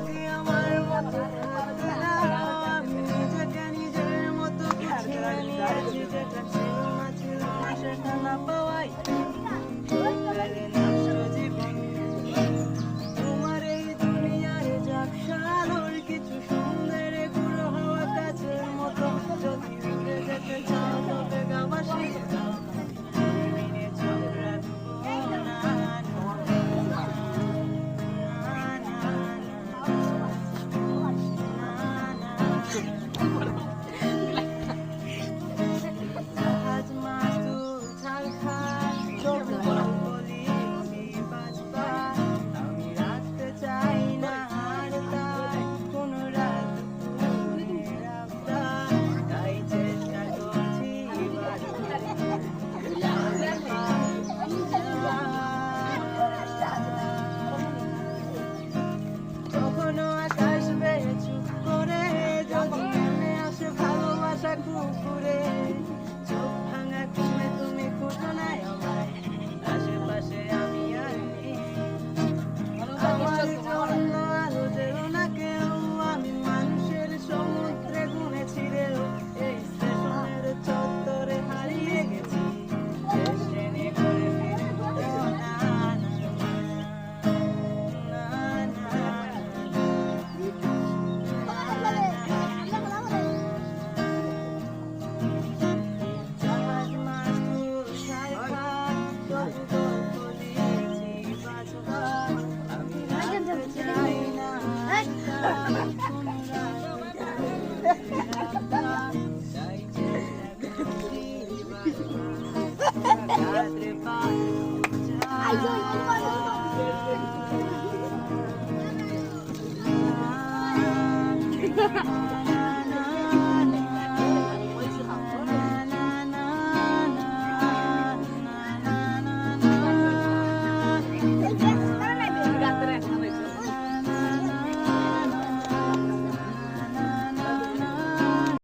যদি আমার মতো হতো না, আমি নিজেকে নিজের মতো গুছিয়ে নিয়েছি, যেটা ছিল না ছিল না সেটা না পাওয়াই গেলে নষ্ট জীবন। তোমার এই দুনিয়ার ঝাপসালোর কিছু সুন্দর গুলো হওয়া কাছের মতো, যদি উড়ে যেতে চাও তবে গাওয়া শিখে যাও। মেনে চোখ রাখবো না, জাহাজ মাসুল ঝালখান বলি বাজবার, আমি রাখতে চাই না আর তাই কোনো রাত দুপুরের আবদার, তাই চেষ্টা করছি কখনো আকাশ বেয়ে চুপ করে, যদি মনে আসে ভালোবাসা কুকুরে, চোখ ভাঙা ঘুমে তুমি খুঁজো না আমায়, আশেপাশে আমি আর নেই। আমার জন্য আলো দেও না কেউ, আমি মানুষের সমুদ্রে গুনেছি রেও, এই স্টেশনের চত্বরে হারিয়ে গেছি, শেষ ট্রেনে করে ফিরবো না, জাহাজ মাসুল ঝালখান বলেছি বাজবার, আমি রাখতে চাই না কোনো তাই চেষ্টা করছি বাজবার, রাত্রে পাখি